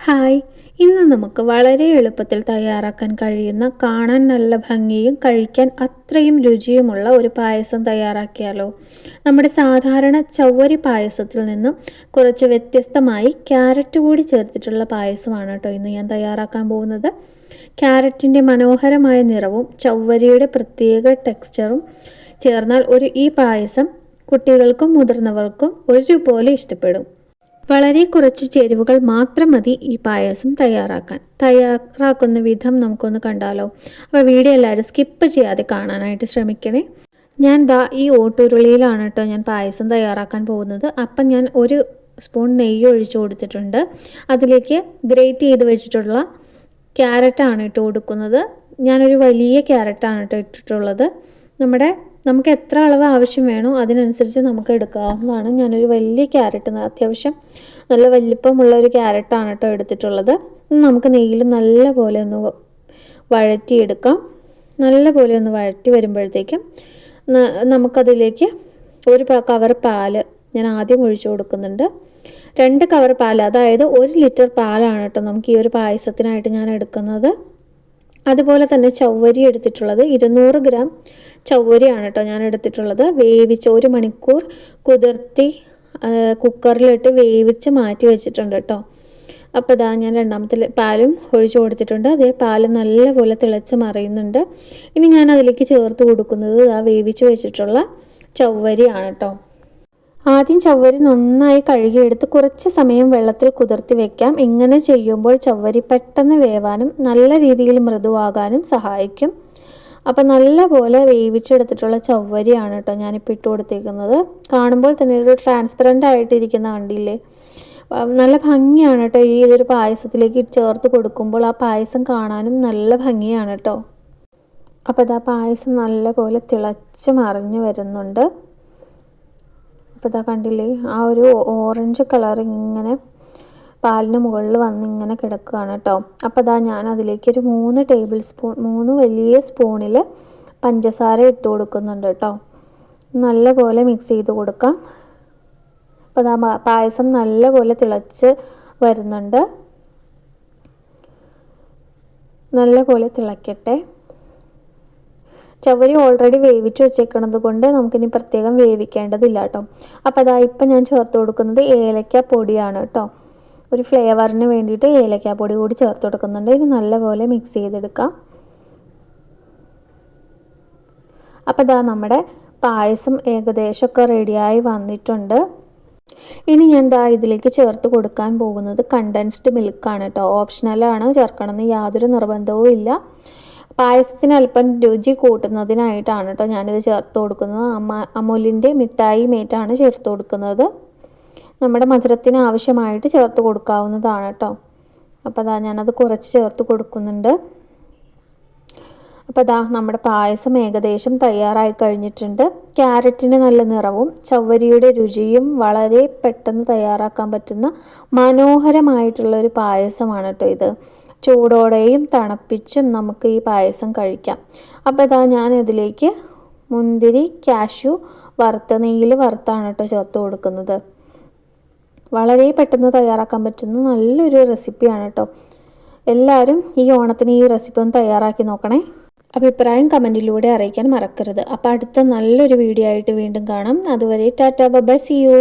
Hi, ഇന്ന് നമുക്ക് വളരെ എളുപ്പത്തിൽ തയ്യാറാക്കാൻ കഴിയുന്ന, കാണാൻ നല്ല ഭംഗിയും കഴിക്കാൻ അത്രയും രുചിയുമുള്ള ഒരു പായസം തയ്യാറാക്കിയാലോ? നമ്മുടെ സാധാരണ ചവ്വരി പായസത്തിൽ നിന്നും കുറച്ച് വ്യത്യസ്തമായി ക്യാരറ്റ് കൂടി ചേർത്തിട്ടുള്ള പായസമാണ് കേട്ടോ ഇന്ന് ഞാൻ തയ്യാറാക്കാൻ പോകുന്നത്. ക്യാരറ്റിൻ്റെ മനോഹരമായ നിറവും ചവ്വരിയുടെ പ്രത്യേക ടെക്സ്ചറും ചേർന്നാൽ ഈ പായസം കുട്ടികൾക്കും മുതിർന്നവർക്കും ഒരുപോലെ ഇഷ്ടപ്പെടും. വളരെ കുറച്ച് ചേരുവകൾ മാത്രം മതി ഈ പായസം തയ്യാറാക്കുന്ന വിധം നമുക്കൊന്ന് കണ്ടാലോ? അപ്പോൾ വീഡിയോ എല്ലാവരും സ്കിപ്പ് ചെയ്യാതെ കാണാനായിട്ട് ശ്രമിക്കണേ. ഞാൻ ഈ ഓട്ടുരുളിയിലാണ് കേട്ടോ ഞാൻ പായസം തയ്യാറാക്കാൻ പോകുന്നത്. അപ്പം ഞാൻ 1 സ്പൂൺ നെയ്യ് ഒഴിച്ചു കൊടുത്തിട്ടുണ്ട്. അതിലേക്ക് ഗ്രേറ്റ് ചെയ്ത് വെച്ചിട്ടുള്ള ക്യാരറ്റാണ് ഇട്ട് കൊടുക്കുന്നത്. ഞാനൊരു വലിയ ക്യാരറ്റാണ് കേട്ടോ ഇട്ടിട്ടുള്ളത്. നമുക്ക് എത്ര അളവ് ആവശ്യം വേണോ അതിനനുസരിച്ച് നമുക്ക് എടുക്കാവുന്നതാണ്. ഞാനൊരു വലിയ ക്യാരറ്റ്, അത്യാവശ്യം നല്ല വലിപ്പമുള്ള ഒരു ക്യാരറ്റാണ് കേട്ടോ എടുത്തിട്ടുള്ളത്. നമുക്ക് നെയ്യിൽ നല്ലപോലെ ഒന്ന് വഴറ്റിയെടുക്കാം. നല്ലപോലെ ഒന്ന് വഴറ്റി വരുമ്പോഴത്തേക്കും നമുക്കതിലേക്ക് 1 കവർ പാൽ ഞാൻ ആദ്യം ഒഴിച്ചു കൊടുക്കുന്നുണ്ട്. 2 കവർ പാൽ, അതായത് 1 ലിറ്റർ പാലാണ് കേട്ടോ നമുക്ക് ഈ ഒരു പായസത്തിനായിട്ട് ഞാൻ എടുക്കുന്നത്. അതുപോലെ തന്നെ ചവ്വരി എടുത്തിട്ടുള്ളത് 200 ഗ്രാം ചവ്വരിയാണ് കേട്ടോ ഞാൻ എടുത്തിട്ടുള്ളത്. വേവിച്ച് 1 മണിക്കൂർ കുതിർത്തി കുക്കറിലിട്ട് വേവിച്ച് മാറ്റി വെച്ചിട്ടുണ്ട് കേട്ടോ. അപ്പോൾ ഞാൻ രണ്ടാമത്തെ പാലും ഒഴിച്ചു കൊടുത്തിട്ടുണ്ട്. അതേ പാൽ നല്ലപോലെ തിളച്ച് മറിയുന്നുണ്ട്. ഇനി ഞാൻ അതിലേക്ക് ചേർത്ത് കൊടുക്കുന്നത് വേവിച്ച് വെച്ചിട്ടുള്ള ചവ്വരിയാണ് കേട്ടോ. ആദ്യം ചവ്വരി നന്നായി കഴുകിയെടുത്ത് കുറച്ച് സമയം വെള്ളത്തിൽ കുതിർത്തി വെക്കാം. ഇങ്ങനെ ചെയ്യുമ്പോൾ ചവ്വരി പെട്ടെന്ന് വേവാനും നല്ല രീതിയിൽ മൃദുവാകാനും സഹായിക്കും. അപ്പം നല്ലപോലെ വേവിച്ചെടുത്തിട്ടുള്ള ചവ്വരിയാണ് കേട്ടോ ഞാനിപ്പോൾ ഇട്ട് കൊടുത്തേക്കുന്നത്. കാണുമ്പോൾ തന്നെ ഒരു ട്രാൻസ്പെറൻ്റ് ആയിട്ടിരിക്കുന്ന കണ്ടില്ലേ? നല്ല ഭംഗിയാണ് കേട്ടോ ഇതൊരു പായസത്തിലേക്ക് ചേർത്ത് കൊടുക്കുമ്പോൾ. ആ പായസം കാണാനും നല്ല ഭംഗിയാണ് കേട്ടോ. അപ്പോൾ പായസം നല്ലപോലെ തിളച്ച് മറിഞ്ഞ് വരുന്നുണ്ട്. അപ്പോൾ കണ്ടില്ലേ, ആ ഒരു ഓറഞ്ച് കളർ ഇങ്ങനെ പാലിന് മുകളിൽ വന്ന് ഇങ്ങനെ കിടക്കുകയാണ് കേട്ടോ. അപ്പോൾ ഞാൻ അതിലേക്ക് ഒരു 3 വലിയ സ്പൂണിൽ പഞ്ചസാര ഇട്ട് കൊടുക്കുന്നുണ്ട് കേട്ടോ. നല്ലപോലെ മിക്സ് ചെയ്ത് കൊടുക്കാം. അപ്പോൾ പായസം നല്ലപോലെ തിളച്ച് വരുന്നുണ്ട്. നല്ലപോലെ തിളയ്ക്കട്ടെ. ചവ്വരി ഓൾറെഡി വേവിച്ച് വെച്ചേക്കണത് കൊണ്ട് നമുക്കിനി പ്രത്യേകം വേവിക്കേണ്ടതില്ല കേട്ടോ. അപ്പോൾ ഇപ്പം ഞാൻ ചേർത്ത് കൊടുക്കുന്നത് ഏലക്ക പൊടിയാണ് കേട്ടോ. ഒരു ഫ്ലേവറിന് വേണ്ടിയിട്ട് ഏലക്കാപ്പൊടി കൂടി ചേർത്ത് കൊടുക്കുന്നുണ്ട്. ഇനി നല്ലപോലെ മിക്സ് ചെയ്തെടുക്കാം. അപ്പോൾ നമ്മുടെ പായസം ഏകദേശമൊക്കെ റെഡിയായി വന്നിട്ടുണ്ട്. ഇനി ഞാൻ ഇതിലേക്ക് ചേർത്ത് കൊടുക്കാൻ പോകുന്നത് കണ്ടൻസ്ഡ് മിൽക്കാണ് കേട്ടോ. ഓപ്ഷണലാണ്, ചേർക്കണമെന്ന് യാതൊരു നിർബന്ധവും ഇല്ല. പായസത്തിന് അല്പം രുചി കൂട്ടുന്നതിനായിട്ടാണ് കേട്ടോ ഞാനിത് ചേർത്ത് കൊടുക്കുന്നത്. അമുലിൻ്റെ മിഠായി മേറ്റാണ് ചേർത്ത് കൊടുക്കുന്നത്. നമ്മുടെ മധുരത്തിന് ആവശ്യമായിട്ട് ചേർത്ത് കൊടുക്കാവുന്നതാണ് കേട്ടോ. അപ്പോൾ ഞാനത് കുറച്ച് ചേർത്ത് കൊടുക്കുന്നുണ്ട്. അപ്പോൾ നമ്മുടെ പായസം ഏകദേശം തയ്യാറായി കഴിഞ്ഞിട്ടുണ്ട്. ക്യാരറ്റിന് നല്ല നിറവും ചവ്വരിയുടെ രുചിയും വളരെ പെട്ടെന്ന് തയ്യാറാക്കാൻ പറ്റുന്ന മനോഹരമായിട്ടുള്ളൊരു പായസമാണ് കേട്ടോ ഇത്. ചൂടോടെയും തണുപ്പിച്ചും നമുക്ക് ഈ പായസം കഴിക്കാം. അപ്പോൾ ഞാൻ ഇതിലേക്ക് മുന്തിരി, കാഷ്യൂ നെയ്യിൽ വറുത്താണ് കേട്ടോ ചേർത്ത് കൊടുക്കുന്നത്. വളരെ പെട്ടെന്ന് തയ്യാറാക്കാൻ പറ്റുന്ന നല്ലൊരു റെസിപ്പിയാണ് കേട്ടോ. എല്ലാവരും ഈ ഓണത്തിന് ഈ റെസിപ്പി ഒന്ന് തയ്യാറാക്കി നോക്കണേ. അഭിപ്രായം കമൻറ്റിലൂടെ അറിയിക്കാൻ മറക്കരുത്. അപ്പോൾ അടുത്ത നല്ലൊരു വീഡിയോ ആയിട്ട് വീണ്ടും കാണാം. അതുവരെ ടാറ്റാ, ബൈ, സീ യു.